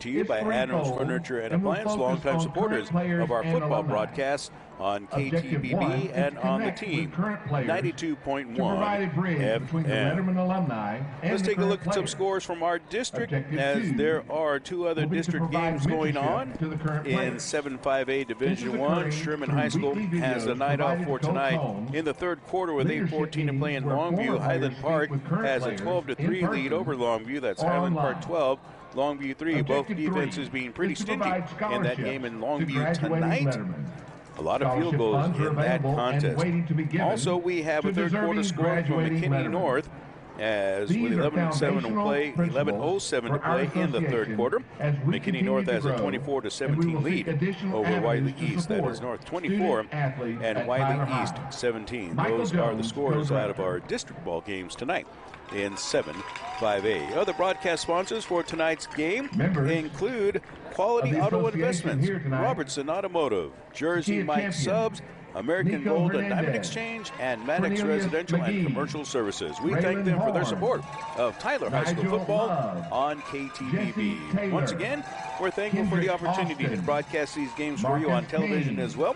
To you by Adams Furniture and Appliance, longtime supporters of our football broadcast on KTBB and on the team, 92.1 FM. Let's take a look at some scores from our district, as there are two other district games going on in 7-5A Division I. Sherman High School has the night off for tonight in the third quarter with 8:14 to play in Longview. Highland Park has a 12-3 lead over Longview. That's Highland Park 12. Longview 3, both defenses being pretty stingy in that game in Longview tonight. A lot of field goals in that contest. Also, we have a third quarter score from McKinney North, as with 11:07 to play in the third quarter. McKinney North has a 24-17 lead over Wiley East. That is North 24 and Wiley East 17. Those are the scores out of our district ball games tonight in 7-5A. Other broadcast sponsors for tonight's game include Quality Auto Investments, Robertson Automotive, Jersey Mike Subs, American Gold and Diamond Exchange, and Maddox Residential and Commercial Services. We thank them for their support of Tyler High School football on KTBB. Once again, we're thankful for the opportunity to broadcast these games for you on television as well.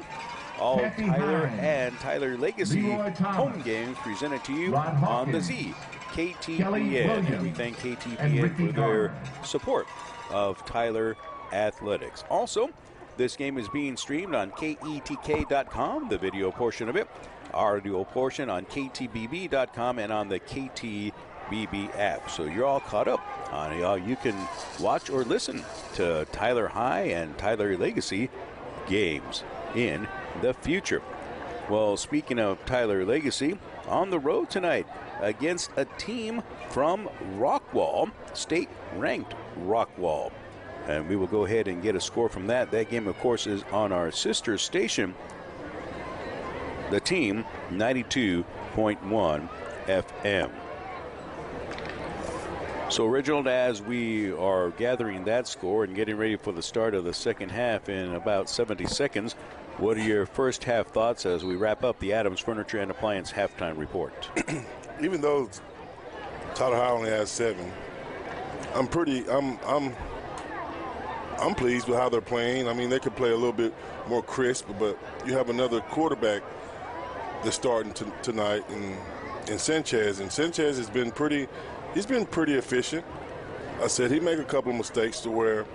All Tyler and Tyler Legacy home games presented to you on the Z, KTPN. And we thank KTPN for their support of Tyler Athletics. Also, this game is being streamed on KETK.com, the video portion of it, audio portion on KTBB.com, and on the KTBB app. So you're all caught up on how you can watch or listen to Tyler High and Tyler Legacy games in the future. Well, speaking of Tyler Legacy, on the road tonight against a team from Rockwall, state-ranked Rockwall. And we will go ahead and get a score from that. That game, of course, is on our sister station, the team, 92.1 FM. So, Reginald, as we are gathering that score and getting ready for the start of the second half in about 70 seconds, what are your first half thoughts as we wrap up the Adams Furniture and Appliance halftime report? Even though Tyler High only has 7, I'm pleased with how they're playing. I mean, they could play a little bit more crisp, but you have another quarterback that's starting tonight in Sanchez, and Sanchez has been pretty efficient. I said he made a couple of mistakes to where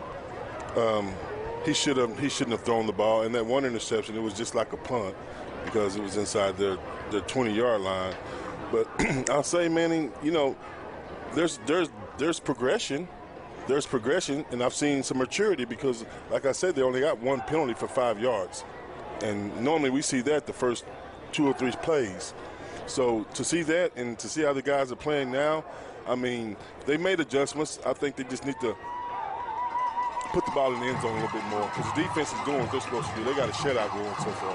he shouldn't have thrown the ball, and that one interception, it was just like a punt because it was inside their 20-yard line. But I'll say, Manning, you know, there's progression. There's progression, and I've seen some maturity because, like I said, they only got one penalty for 5 yards. And normally we see that the first 2 or 3 plays. So to see that and to see how the guys are playing now, I mean, they made adjustments. I think they just need to put the ball in the end zone a little bit more because the defense is doing what they're supposed to do. They got a shutout going so far.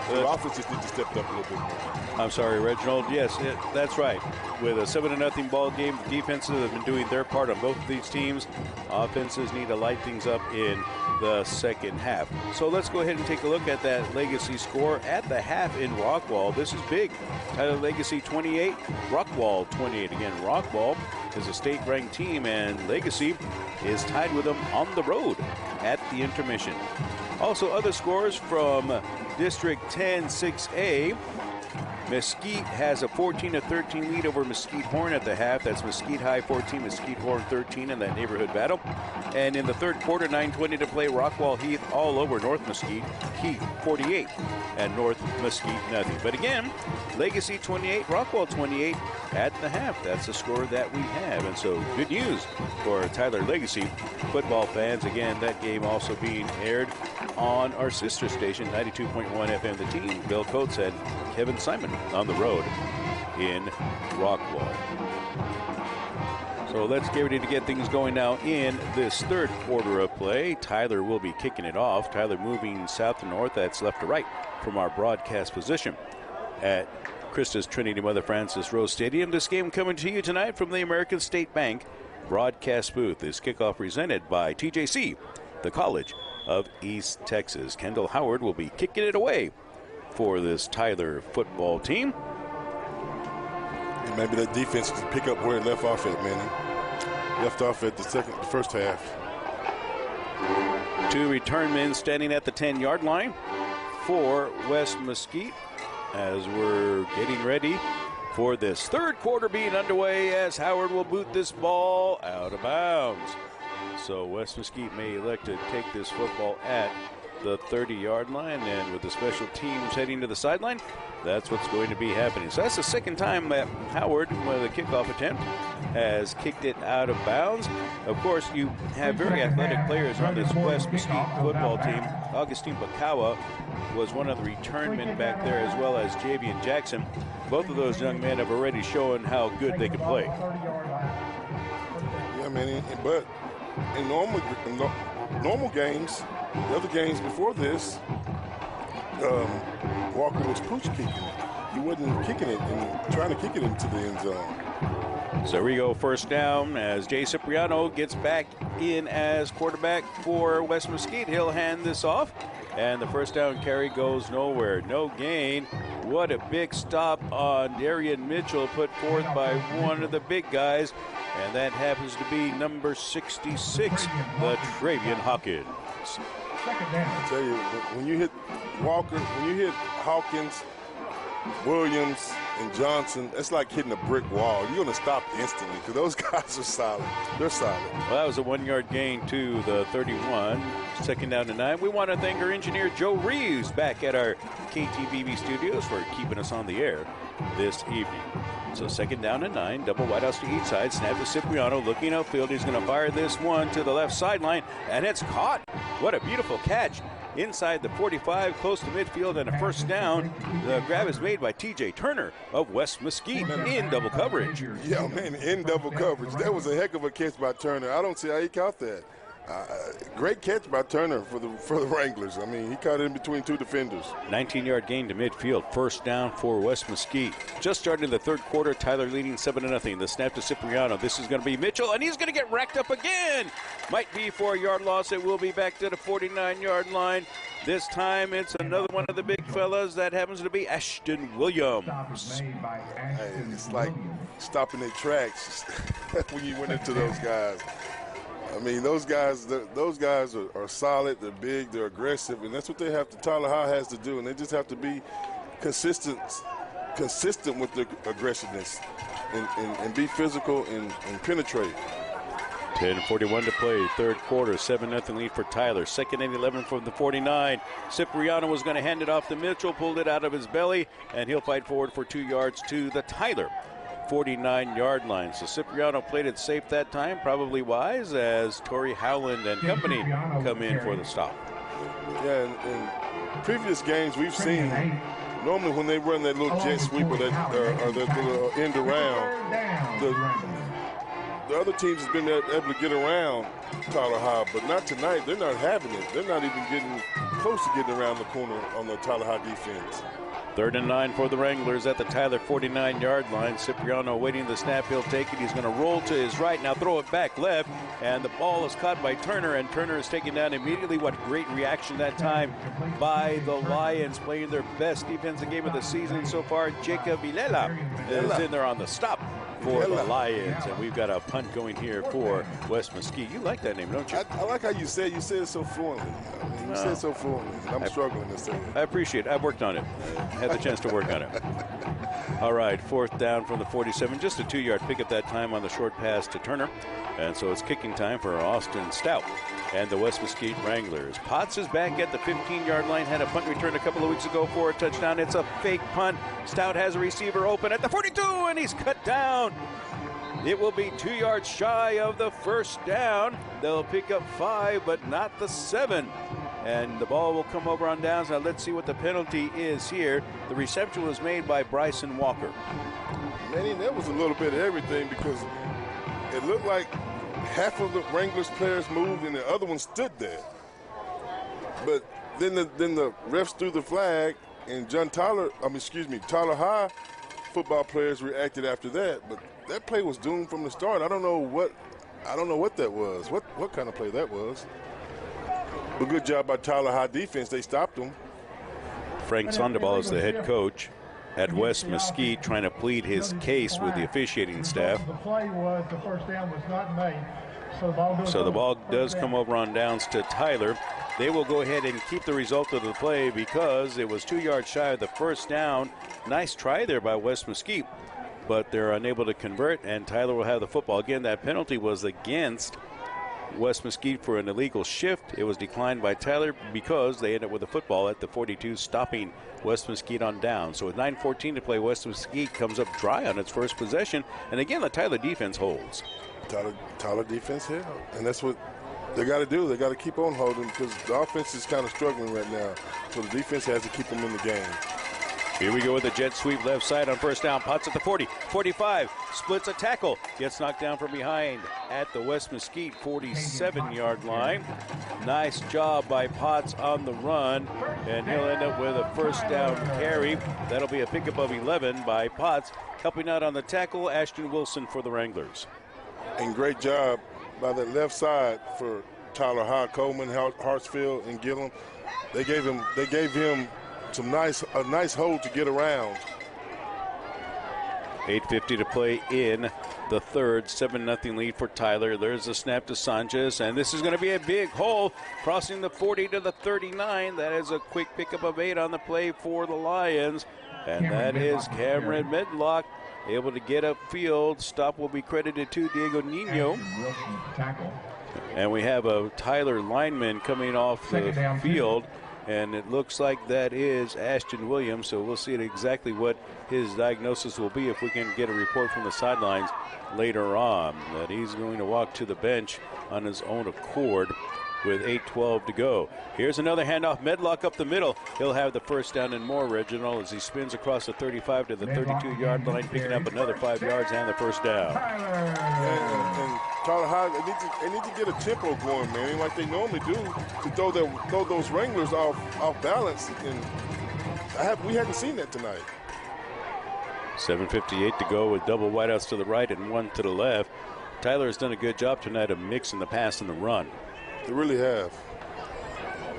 So the offense just needs to step it up a little bit more. I'm sorry, Reginald. Yes, that's right. With a 7-0 ball game, the defenses have been doing their part on both of these teams. Offenses need to light things up in the second half. So let's go ahead and take a look at that Legacy score at the half in Rockwall. This is big. Tyler Legacy 28, Rockwall 28. Again, Rockwall is a state-ranked team, and Legacy is tied with them on the road at the intermission. Also, other scores from District 10 6A. Mesquite has a 14-13 lead over Mesquite Horn at the half. That's Mesquite High 14, Mesquite Horn 13 in that neighborhood battle. And in the third quarter, 9:20 to play, Rockwall Heath all over North Mesquite. Heath 48 and North Mesquite nothing. But again, Legacy 28, Rockwall 28 at the half. That's the score that we have. And so good news for Tyler Legacy football fans. Again, that game also being aired on our sister station, 92.1 FM, the team. Bill Coates and Kevin Simon on the road in Rockwall. So let's get ready to get things going now in this third quarter of play. Tyler will be kicking it off. Tyler moving south to north. That's left to right from our broadcast position at Christus Trinity Mother Frances Rose Stadium. This game coming to you tonight from the American State Bank broadcast booth. This kickoff presented by TJC, the College of East Texas. Kendall Howard will be kicking it away for this Tyler football team. And maybe that defense can pick up where it left off at, Manny. Left off at the first half. Two return men standing at the 10-yard line for West Mesquite as we're getting ready for this third quarter being underway as Howard will boot this ball out of bounds. So West Mesquite may elect to take this football at the 30-yard line, and with the special teams heading to the sideline, that's what's going to be happening. So that's the second time that Howard, with a kickoff attempt, has kicked it out of bounds. Of course, you have very athletic players on this West Mesquite football team. Augustine Bakawa was one of the return men back there, as well as Javian Jackson. Both of those young men have already shown how good they can play. Yeah, man, but in normal games, the other games before this, Walker was pooch kicking it. He wasn't kicking it and trying to kick it into the end zone. So we go first down as Jay Cipriano gets back in as quarterback for West Mesquite. He'll hand this off, and the first down carry goes nowhere. No gain. What a big stop on Darian Mitchell put forth by one of the big guys, and that happens to be number 66, the Travian Hawkins. I tell you, when you hit Walker, when you hit Hawkins, Williams, and Johnson, it's like hitting a brick wall. You're going to stop instantly because those guys are solid. They're solid. Well, that was a 1-yard gain to the 31. Second down to 9. We want to thank our engineer, Joe Reeves, back at our KTVB studios for keeping us on the air this evening. So second down and 9, double wideouts to each side. Snap to Cipriano, looking upfield. He's going to fire this one to the left sideline, and it's caught. What a beautiful catch. Inside the 45, close to midfield, and a first down. The grab is made by T.J. Turner of West Mesquite in double coverage. Yeah, man, in double coverage. That was a heck of a catch by Turner. I don't see how he caught that. Great catch by Turner for the Wranglers. I mean, he caught it in between two defenders. 19-yard gain to midfield. First down for West Mesquite. Just started the third quarter. Tyler leading 7-0. The snap to Cipriano. This is going to be Mitchell, and he's going to get racked up again. Might be for a yard loss. It will be back to the 49-yard line. This time it's another one of the big fellas. That happens to be Ashton Williams. Hey, it's like stopping their tracks when you went into those guys. I mean, those guys are solid, they're big, they're aggressive, and that's what they have to, Tyler High has to do, and they just have to be consistent with their aggressiveness and be physical and penetrate. 10:41 to play, third quarter, 7-0 lead for Tyler. Second and 11 from the 49. Cipriano was going to hand it off to Mitchell, pulled it out of his belly, and he'll fight forward for 2 yards to the Tyler 49-yard line. So Cipriano played it safe that time, probably wise, as Torrey Howland and company come in for the stop. Yeah, in previous games we've seen, normally when they run that little jet sweep or that little end around, the other teams have been able to get around Tyler High, but not tonight. They're not having it. They're not even getting close to getting around the corner on the Tyler High defense. 3rd and 9 for the Wranglers at the Tyler 49-yard line. Cipriano waiting the snap. He'll take it. He's going to roll to his right. Now throw it back left. And the ball is caught by Turner. And Turner is taken down immediately. What great reaction that time by the Lions, playing their best defensive game of the season so far. Jacob Vilela is in there on the stop for the Lions. And we've got a punt going here for West Mesquite. You like that name, don't you? I like how you say it. You say it so fluently. I mean, you say it so fluently. I'm struggling to say it. I appreciate it. I've worked on it. I had the chance to work on it. All right, 4th down from the 47. Just a 2-yard pickup that time on the short pass to Turner. And so it's kicking time for Austin Stout and the West Mesquite Wranglers. Potts is back at the 15-yard line. Had a punt return a couple of weeks ago for a touchdown. It's a fake punt. Stout has a receiver open at the 42, and he's cut down. It will be 2 yards shy of the first down. They'll pick up 5, but not the 7. And the ball will come over on downs. Now let's see what the penalty is here. The reception was made by Bryson Walker. Manny, that was a little bit of everything because it looked like half of the Wranglers players moved and the other one stood there. But then the refs threw the flag, and Tyler High football players reacted after that. But that play was doomed from the start. I don't know what that was. What kind of play that was? But good job by Tyler High defense. They stopped them. Frank Sandoval is the head coach at West Mesquite, trying to plead his case with the officiating staff. The play was the first down was not made. So the ball does come over on downs to Tyler. They will go ahead and keep the result of the play because it was 2 yards shy of the first down. Nice try there by West Mesquite, but they're unable to convert, and Tyler will have the football. Again, that penalty was against West Mesquite for an illegal shift. It was declined by Tyler because they ended up with the football at the 42, stopping West Mesquite on down. So with 9:14 to play, West Mesquite comes up dry on its first possession, and again, the Tyler defense holds. Tyler defense here, and that's what they got to do. They got to keep on holding because the offense is kind of struggling right now. So the defense has to keep them in the game. Here we go with a jet sweep left side on first down. Potts at the 40, 45, splits a tackle, gets knocked down from behind at the West Mesquite 47-yard line. Nice job by Potts on the run, and he'll end up with a first down carry. That'll be a pickup of 11 by Potts. Helping out on the tackle, Ashton Wilson for the Wranglers. And great job by the left side for Tyler High, Coleman, Hartsfield, and Gillum. They gave him a nice hold to get around. 8:50 to play in the third. 7-0 lead for Tyler. There's a snap to Sanchez, and this is going to be a big hole crossing the 40 to the 39. That is a quick pickup of 8 on the play for the Lions, and that is Cameron Medlock able to get upfield. Stop will be credited to Diego Nino. And we have a Tyler lineman coming off the field, and it looks like that is Ashton Williams. So we'll see exactly what his diagnosis will be if we can get a report from the sidelines later on, that he's going to walk to the bench on his own accord with 8:12 to go. Here's another handoff. Medlock up the middle. He'll have the first down and more, Reginald, as he spins across the 35 to the 32-yard line, picking up another 5 yards and the first down. And Tyler High, they need to get a tempo going, man, like they normally do, to throw those Wranglers off balance. And we hadn't seen that tonight. 7:58 to go with double wideouts to the right and one to the left. Tyler has done a good job tonight of mixing the pass and the run. They really have.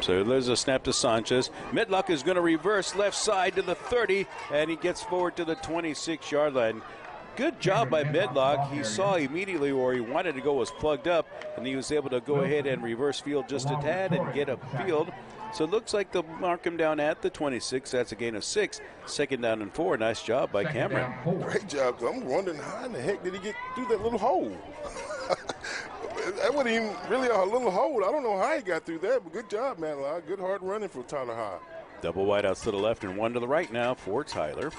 So there's a snap to Sanchez. Medlock is going to reverse left side to the 30, and he gets forward to the 26-yard line. Good job by Medlock. He saw immediately where he wanted to go was plugged up, and he was able to go ahead and reverse field just a tad and get upfield. So it looks like they'll mark him down at the 26. That's a gain of 6. Second down and 4. Nice job by Cameron. Great job. I'm wondering how in the heck did he get through that little hole? That wasn't even really a little hole. I don't know how he got through that, but good job, man. Good hard running for Tyler High. Double wideouts to the left and one to the right now for Tyler.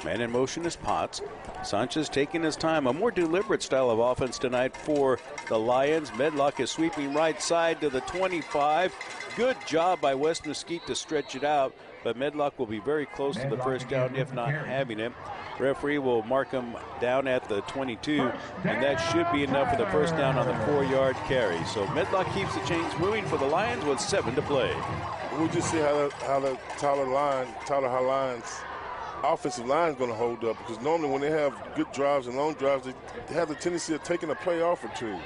Man in motion is Potts. Sanchez taking his time. A more deliberate style of offense tonight for the Lions. Medlock is sweeping right side to the 25. Good job by West Mesquite to stretch it out, but Medlock will be very close to the first down if not having it. Referee will mark him down at the 22, and that should be enough for the first down on the 4-yard carry. So Medlock keeps the chains moving for the Lions with 7 to play. We'll just see how the Tyler High Lions offensive line is going to hold up, because normally when they have good drives and long drives, they have the tendency of taking a play off or two.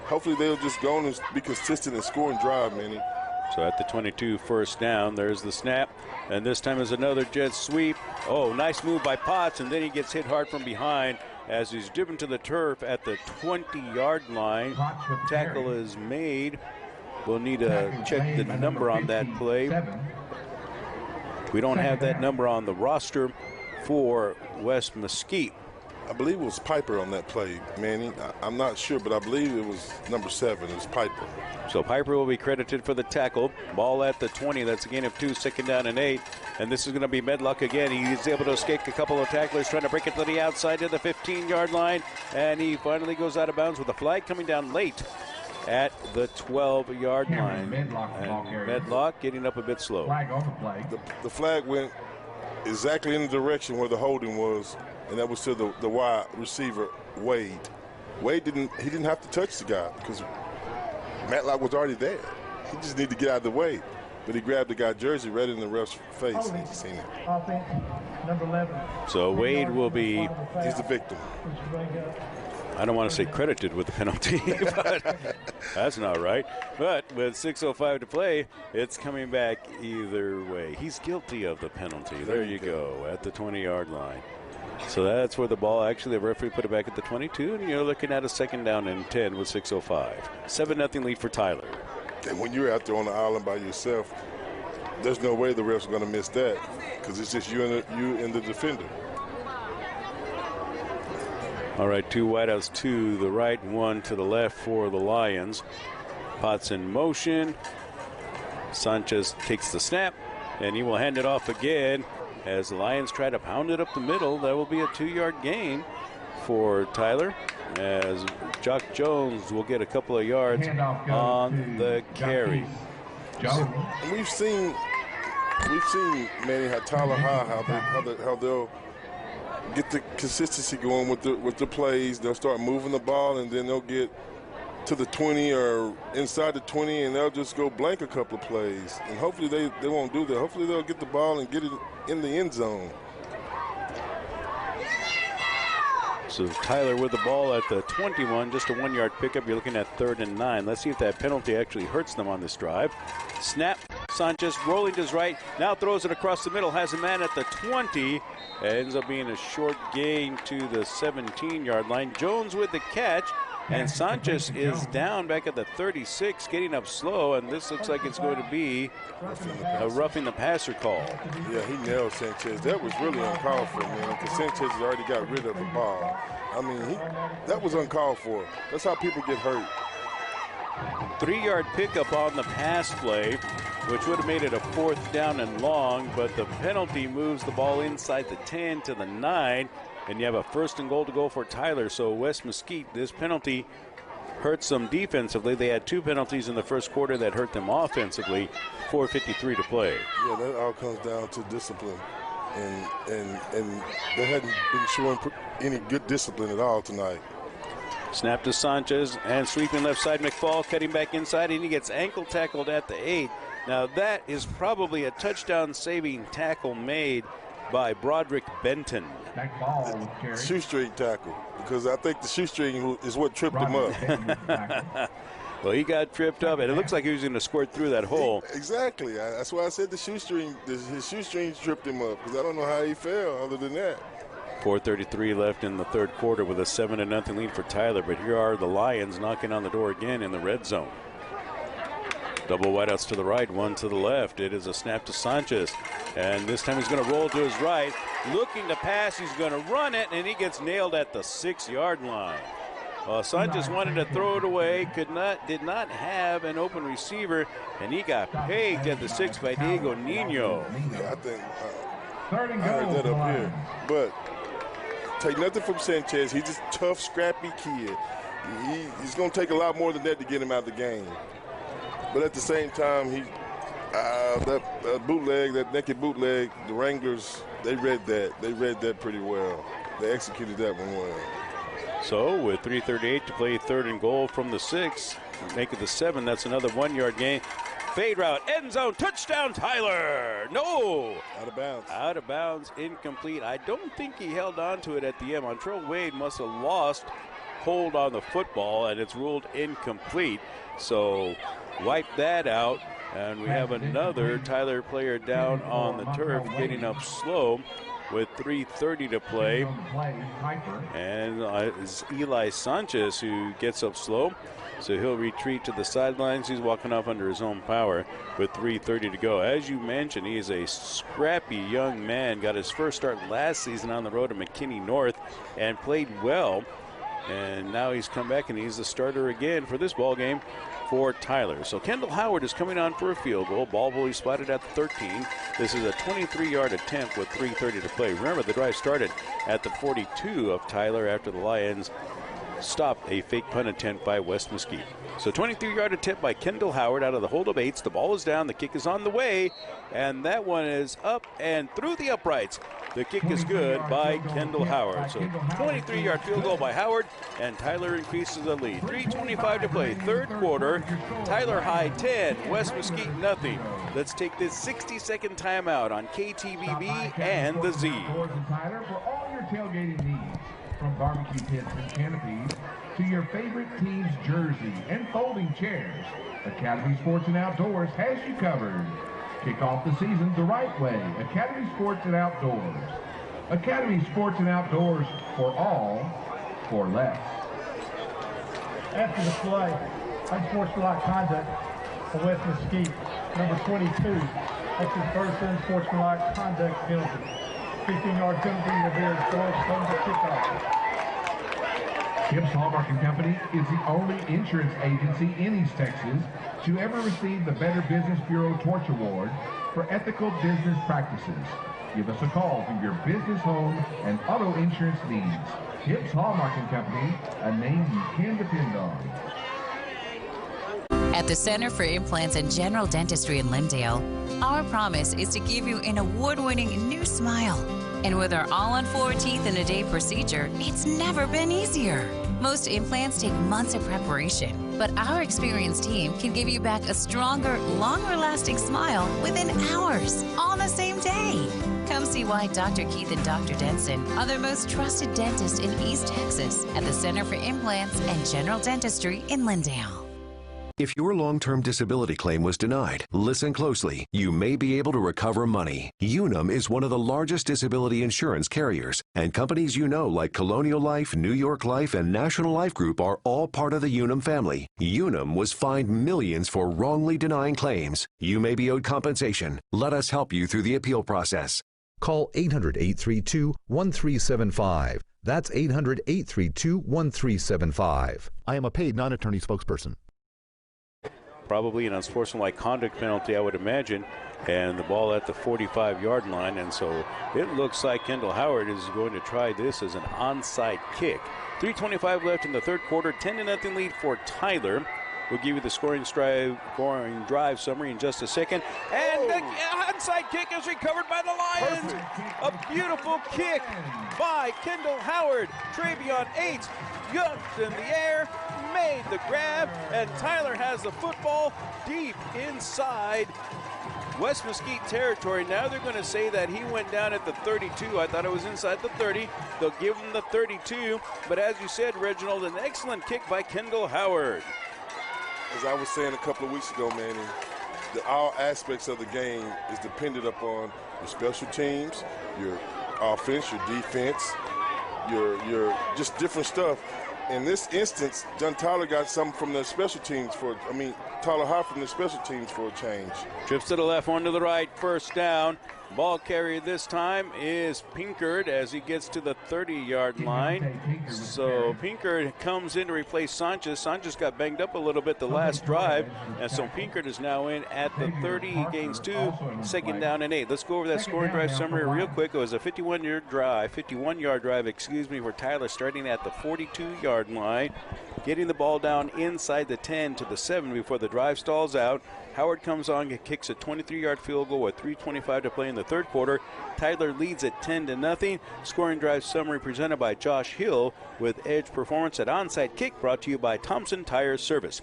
Hopefully they'll just go on and be consistent and score and drive, Manny. So at the 22, first down. There's the snap, and this time is another jet sweep. Oh, nice move by Potts, and then he gets hit hard from behind as he's driven to the turf at the 20-yard line. Tackle is made. We'll need to check the number on that play. We don't have that number on the roster for West Mesquite. I believe it was Piper on that play, Manny. I'm not sure, but I believe it was number 7. It was Piper. So Piper will be credited for the tackle. Ball at the 20. That's a gain of 2, second down and 8. And this is going to be Medlock again. He's able to escape a couple of tacklers trying to break it to the outside to the 15-yard line. And he finally goes out of bounds with a flag coming down late at the 12-yard line. Medlock getting up a bit slow. The flag went exactly in the direction where the holding was, and that was to the wide receiver, Wade. Wade didn't have to touch the guy because Medlock was already there. He just needed to get out of the way. But he grabbed the guy's jersey right in the ref's face, and he just seen it. Number 11. So Wade will be... He's the victim. I don't want to say credited with the penalty, but that's not right. But with 6:05 to play, it's coming back either way. He's guilty of the penalty. There you go, at the 20-yard line. So that's where the ball, actually, the referee put it back at the 22, and you're looking at a 2nd down and 10 with 6:05. 7-0 lead for Tyler. And when you're out there on the island by yourself, there's no way the refs are going to miss that because it's just you and the defender. All right, 2 wideouts to the right, 1 to the left for the Lions. Potts in motion. Sanchez takes the snap, and he will hand it off again as the Lions try to pound it up the middle. That will be a 2-yard gain for Tyler, as Jock Jones will get a couple of yards on the carry. We've seen Manny, how Tyler High, how they'll get the consistency going with the plays. They'll start moving the ball, and then they'll get to the 20 or inside the 20, and they'll just go blank a couple of plays. And hopefully they won't do that. Hopefully they'll get the ball and get it in the end zone. So Tyler with the ball at the 21, just a 1-yard pickup. You're looking at 3rd and 9. Let's see if that penalty actually hurts them on this drive. Snap, Sanchez rolling to his right, now throws it across the middle, has a man at the 20. Ends up being a short gain to the 17-yard line. Jones with the catch, and Sanchez is down back at the 36, getting up slow, and this looks like it's going to be a roughing the passer call. Yeah, he nailed Sanchez. That was really uncalled for, man, because Sanchez has already got rid of the ball. I mean, that was uncalled for. That's how people get hurt. 3-yard pickup on the pass play, which would have made it a 4th down and long, but the penalty moves the ball inside the 10 to the 9, and you have a 1st and goal to go for Tyler. So West Mesquite, this penalty hurts them defensively. They had 2 penalties in the first quarter that hurt them offensively. 4:53 to play. Yeah, that all comes down to discipline, and they hadn't been showing any good discipline at all tonight. Snap to Sanchez, and sweeping left side, McFall cutting back inside, and he gets ankle tackled at the 8. Now that is probably a touchdown-saving tackle made by Broderick Benton. Shoestring tackle, because I think the shoestring is what tripped him up. Well, he got tripped up, and it looks like he was going to squirt through that hole. Exactly. That's why I said his shoestring tripped him up, because I don't know how he fell other than that. 4:33 left in the 3rd quarter with a 7-0 lead for Tyler, but here are the Lions knocking on the door again in the red zone. Double wideouts to the right, 1 to the left. It is a snap to Sanchez, and this time he's going to roll to his right. Looking to pass, he's going to run it, and he gets nailed at the 6-yard line. Sanchez wanted to throw it away, did not have an open receiver, and he got pegged at the 6 by Diego Nino. Yeah, I think I heard that up here. But take nothing from Sanchez. He's just a tough, scrappy kid. He's going to take a lot more than that to get him out of the game. But at the same time, that bootleg, that naked bootleg, the Wranglers, they read that. They read that pretty well. They executed that one well. So with 3:38 to play, 3rd and goal from the 6, make it the 7. That's another 1-yard gain. Fade route, end zone, touchdown, Tyler. No. Out of bounds. Out of bounds, incomplete. I don't think he held on to it at the end. Montrell Wade must have lost hold on the football, and it's ruled incomplete. So wipe that out, and we have another Tyler player down on the turf, getting up slow with 3:30 to play. And it's Eli Sanchez who gets up slow. So he'll retreat to the sidelines. He's walking off under his own power with 3:30 to go. As you mentioned, he is a scrappy young man. Got his first start last season on the road at McKinney North and played well. And now he's come back and he's the starter again for this ball game for Tyler. So Kendall Howard is coming on for a field goal. Ball will be spotted at the 13. This is a 23-yard attempt with 3:30 to play. Remember, the drive started at the 42 of Tyler after the Lions stopped a fake punt attempt by West Mesquite. So 23-yard attempt by Kendall Howard out of the hold of 8s. The ball is down. The kick is on the way. And that one is up and through the uprights. The kick is good by Kendall Howard. So 23-yard field goal by Howard, and Tyler increases the lead. 3:25 to play, 3rd quarter. Tyler High 10, West Mesquite nothing. Let's take this 60-second timeout on KTVB and the Z. Tyler, for all your tailgating needs, from barbecue pits and canopies to your favorite team's jersey and folding chairs, Academy Sports and Outdoors has you covered. Kick off the season the right way. Academy Sports and Outdoors. Academy Sports and Outdoors, for all, for less. After the play, unsportsmanlike conduct for West Mesquite, number 22. That's his first unsportsmanlike conduct penalty. 15-yard penalty will be restored from the kickoff. Hibbs Hallmark & Company is the only insurance agency in East Texas to ever receive the Better Business Bureau Torch Award for ethical business practices. Give us a call for your business, home, and auto insurance needs. Hibbs Hallmark & Company, a name you can depend on. At the Center for Implants and General Dentistry in Lindale, our promise is to give you an award-winning new smile. And with our all-on-4 teeth in a day procedure, it's never been easier. Most implants take months of preparation, but our experienced team can give you back a stronger, longer-lasting smile within hours, on the same day. Come see why Dr. Keith and Dr. Denson are the most trusted dentists in East Texas at the Center for Implants and General Dentistry in Lindale. If your long-term disability claim was denied, listen closely. You may be able to recover money. Unum is one of the largest disability insurance carriers, and companies you know like Colonial Life, New York Life, and National Life Group are all part of the Unum family. Unum was fined millions for wrongly denying claims. You may be owed compensation. Let us help you through the appeal process. Call 800-832-1375. That's 800-832-1375. I am a paid non-attorney spokesperson. Probably an unsportsmanlike conduct penalty, I would imagine, and the ball at the 45-yard line, and so it looks like Kendall Howard is going to try this as an onside kick. 3:25 left in the third quarter, 10-0 lead for Tyler. We'll give you the scoring drive summary in just a second. And the onside kick is recovered by the Lions. A beautiful kick by Kendall Howard. Travion Yates jumped in the air, made the grab, and Tyler has the football deep inside West Mesquite territory. Now they're going to say that he went down at the 32. I thought it was inside the 30. They'll give him the 32. But as you said, Reginald, an excellent kick by Kendall Howard. As I was saying a couple of weeks ago, man, all aspects of the game is dependent upon your special teams, your offense, your defense, your just different stuff. In this instance, John Tyler got something from the special teams Tyler High from the special teams for a change. Trips to the left, one to the right, first down. Ball carrier this time is Pinkard as he gets to the 30-yard line. So Pinkard comes in to replace Sanchez. Sanchez got banged up a little bit the last drive, and so Pinkard is now in at the 30. He gains 2, second down and 8. Let's go over that scoring drive summary real quick. It was a 51-yard drive, for Tyler, starting at the 42-yard line, getting the ball down inside the 10 to the 7 before the drive stalls out. Howard comes on and kicks a 23-yard field goal with 3:25 to play in the third quarter. Tyler leads at 10-0. Scoring drive summary presented by Josh Hill with Edge Performance at Onside Kick, brought to you by Thompson Tire Service.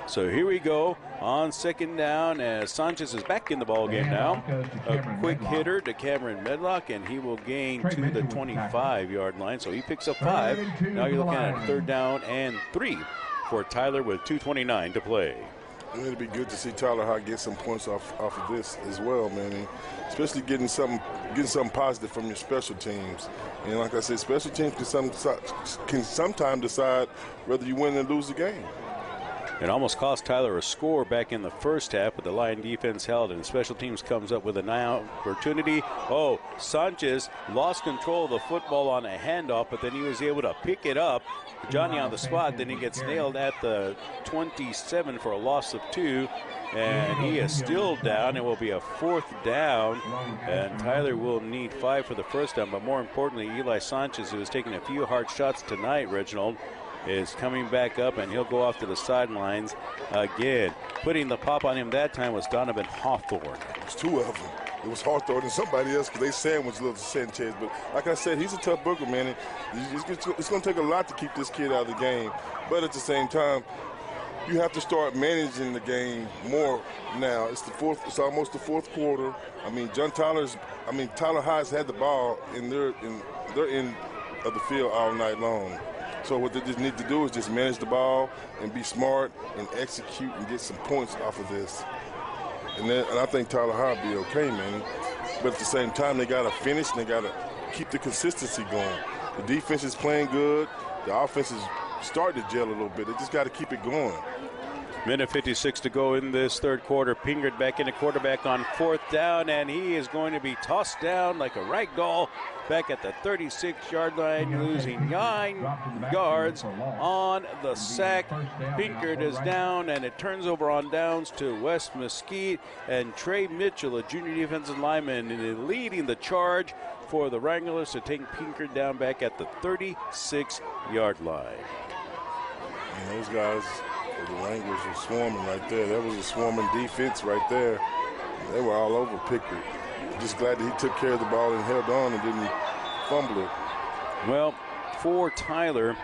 So here we go on second down as Sanchez is back in the ball game now. A quick hitter to Cameron Medlock, and he will gain to the 25-yard line. So he picks up 5. Now you're looking at third down and 3 for Tyler with 2:29 to play. And it'd be good to see Tyler High get some points off of this as well, man. And especially getting something positive from your special teams. And like I said, special teams can sometimes decide whether you win or lose the game. It almost cost Tyler a score back in the first half, but the Lion defense held, and special teams comes up with an opportunity. Oh, Sanchez lost control of the football on a handoff, but then he was able to pick it up. Johnny on the spot, then he gets nailed at the 27 for a loss of 2, and he is still down. It will be a 4th down, and Tyler will need 5 for the first down, but more importantly, Eli Sanchez, who has taken a few hard shots tonight, Reginald, is coming back up, and he'll go off to the sidelines again. Putting the pop on him that time was Donovan Hawthorne. There's 2 of them. It was Hawthorne and somebody else because they sandwiched little Sanchez. But like I said, he's a tough booker, man. It's going to take a lot to keep this kid out of the game. But at the same time, you have to start managing the game more now. It's almost the fourth quarter. Tyler High's had the ball in their end of the field all night long. So what they just need to do is just manage the ball and be smart and execute and get some points off of this. And I think Tyler High will be okay, man. But at the same time, they got to finish and they got to keep the consistency going. The defense is playing good. The offense is starting to gel a little bit. They just got to keep it going. Minute 56 to go in this third quarter. Pingard back in the quarterback on fourth down, and he is going to be tossed down like a rag doll back at the 36-yard line, losing 9 yards on the sack. Pingard is down, and it turns over on downs to West Mesquite, and Trey Mitchell, a junior defensive lineman, is leading the charge for the Wranglers to take Pingard down back at the 36-yard line. And those guys, the Wranglers were swarming right there. That was a swarming defense right there. They were all over Pickard. Just glad that he took care of the ball and held on and didn't fumble it. Well, for Tyler,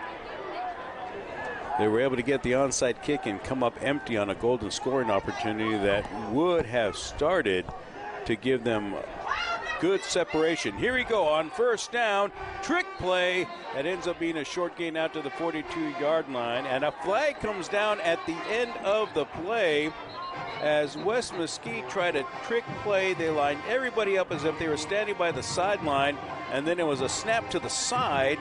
they were able to get the onside kick and come up empty on a golden scoring opportunity that would have started to give them good separation. Here we go on first down. Trick play that ends up being a short gain out to the 42-yard line. And a flag comes down at the end of the play as West Mesquite tried a trick play. They lined everybody up as if they were standing by the sideline. And then it was a snap to the side.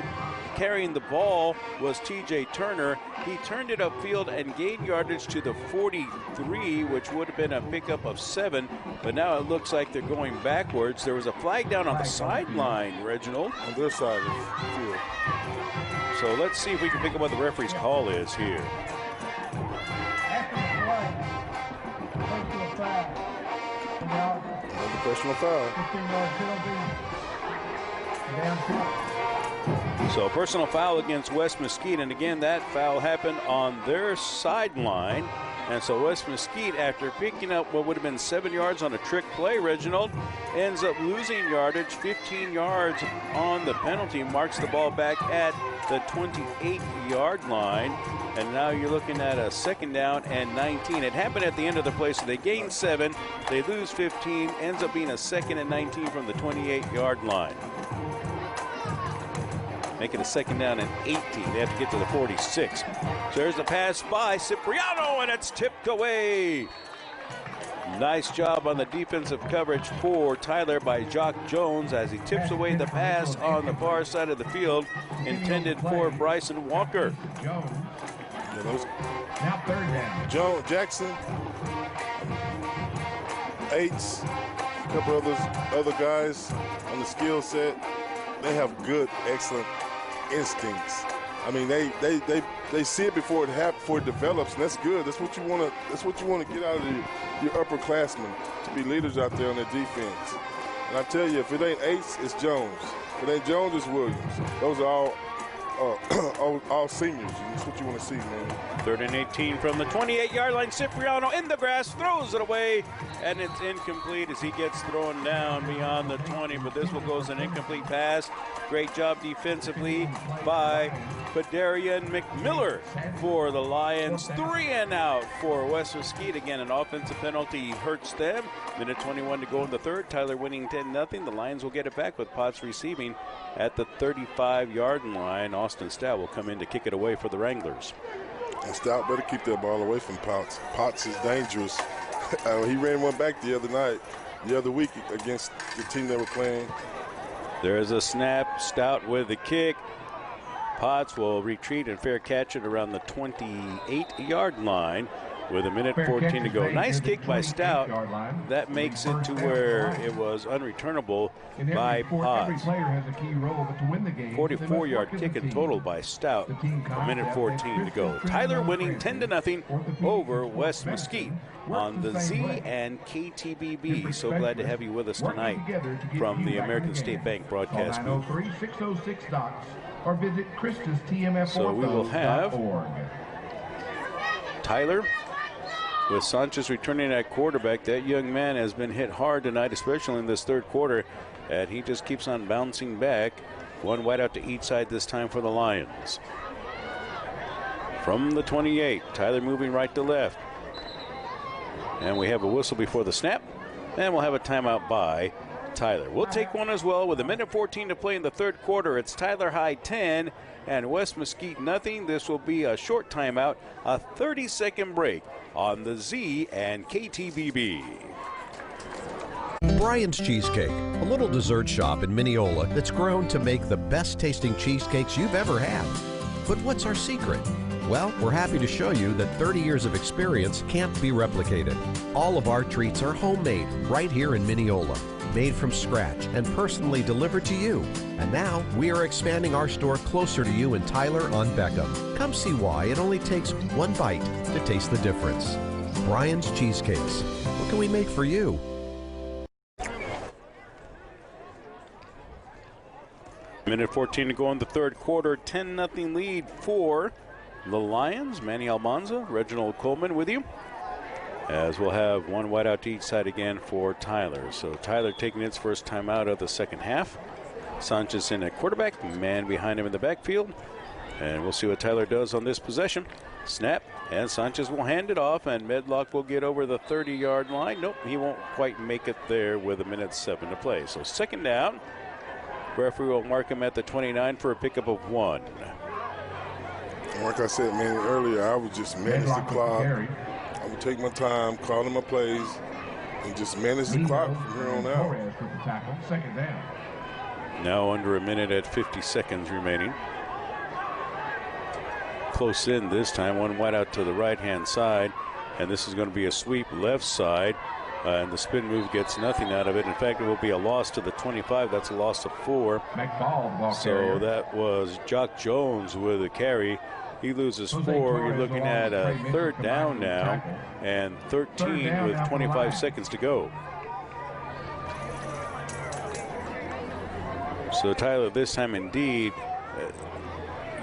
Carrying the ball was T.J. Turner. He turned it upfield and gained yardage to the 43, which would have been a pickup of 7. But now it looks like they're going backwards. There was a flag down on the sideline, Reginald. On their side of the field. So let's see if we can pick up what the referee's call is here. Another personal foul. So personal foul against West Mesquite, and again that foul happened on their sideline. And so West Mesquite, after picking up what would have been 7 yards on a trick play, Reginald, ends up losing yardage, 15 yards on the penalty, marks the ball back at the 28-yard line. And now you're looking at a second down and 19. It happened at the end of the play, so they gain 7, they lose 15, ends up being a second and 19 from the 28-yard line. Make it a second down and 18. They have to get to the 46. So there's a pass by Cipriano, and it's tipped away. Nice job on the defensive coverage for Tyler by Jock Jones as he tips away the pass on the far side of the field, intended for Bryson Walker. Now third down. Joe Jackson, Aites, a couple other guys on the skill set. They have good, excellent instincts. I mean, they see it before it develops, and that's good. That's what you want to. That's what you want to get out of your upperclassmen, to be leaders out there on their defense. And I tell you, if it ain't Aites, it's Jones. If it ain't Jones, it's Williams. Those are all seniors. And that's what you want to see, man. 3rd and 18 from the 28-yard line. Cipriano in the grass, throws it away, and it's incomplete as he gets thrown down beyond the 20. But this will go as an incomplete pass. Great job defensively by Padarian McMiller for the Lions. 3 and out for West Mesquite. Again, an offensive penalty hurts them. Minute 21 to go in the third. Tyler winning 10-0. The Lions will get it back with Potts receiving at the 35-yard line. Austin Stout will come in to kick it away for the Wranglers. And Stout better keep that ball away from Potts. Potts is dangerous. He ran one back the other week against the team they were playing. There's a snap. Stout with the kick. Potts will retreat and fair catch it around the 28-yard line with a minute 14 to go. Nice kick by Stout. That makes it to where it was unreturnable by Potts. 44-yard kick in total by Stout. A minute 14 to go. Tyler winning 10-0 over West Mesquite on the Z and KTBB. So glad to have you with us tonight from the American State Bank broadcast booth. Or visit So we will have Tyler with Sanchez returning at quarterback. That young man has been hit hard tonight, especially in this third quarter, and he just keeps on bouncing back. One wide out to each side this time for the Lions. From the 28, Tyler moving right to left. And we have a whistle before the snap, and we'll have a timeout by Tyler. We'll take one as well with a minute 14 to play in the third quarter. It's Tyler High 10 and West Mesquite nothing. This will be a short timeout, a 30-second break on the Z and KTBB. Brian's Cheesecake, a little dessert shop in Mineola that's grown to make the best tasting cheesecakes you've ever had. But what's our secret? Well, we're happy to show you that 30 years of experience can't be replicated. All of our treats are homemade right here in Mineola, made from scratch and personally delivered to you. And now we are expanding our store closer to you in Tyler on Beckham. Come see why it only takes one bite to taste the difference. Brian's Cheesecakes. What can we make for you? Minute 14 to go in the third quarter. 10-0 lead for the Lions. Manny Almanza, Reginald Coleman with you, as we'll have one wideout to each side again for Tyler. So Tyler taking its first time out of the second half. Sanchez in at quarterback, man behind him in the backfield. And we'll see what Tyler does on this possession. Snap, and Sanchez will hand it off, and Medlock will get over the 30-yard line. Nope, he won't quite make it there with 1:07 to play. So second down. Referee will mark him at the 29 for a pickup of 1. Like I said, man, earlier, I would just manage the clock. I would take my time, calling my plays, and just manage the clock from here on out. Second down. Now under a minute at 50 seconds remaining. Close in this time, one wide out to the right-hand side, and this is going to be a sweep left side, and the spin move gets nothing out of it. In fact, it will be a loss to the 25. That's a loss of 4. So that was Jock Jones with a carry. He loses 4. You're looking at a third down now, and 13 with 25 seconds to go. So Tyler, this time indeed,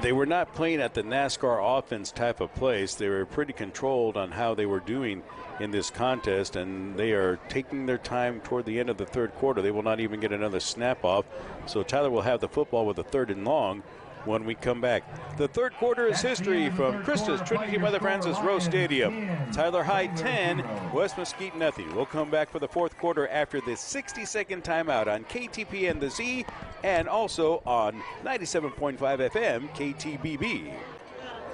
they were not playing at the NASCAR offense type of place. They were pretty controlled on how they were doing in this contest, and they are taking their time toward the end of the third quarter. They will not even get another snap off. So Tyler will have the football with a 3rd and long when we come back. The third quarter is history from Christus Trinity Mother Frances Rose Stadium. Tyler High 10, West Mesquite nothing. We'll come back for the fourth quarter after this 60-second timeout on KTP and the Z, and also on 97.5 FM KTBB.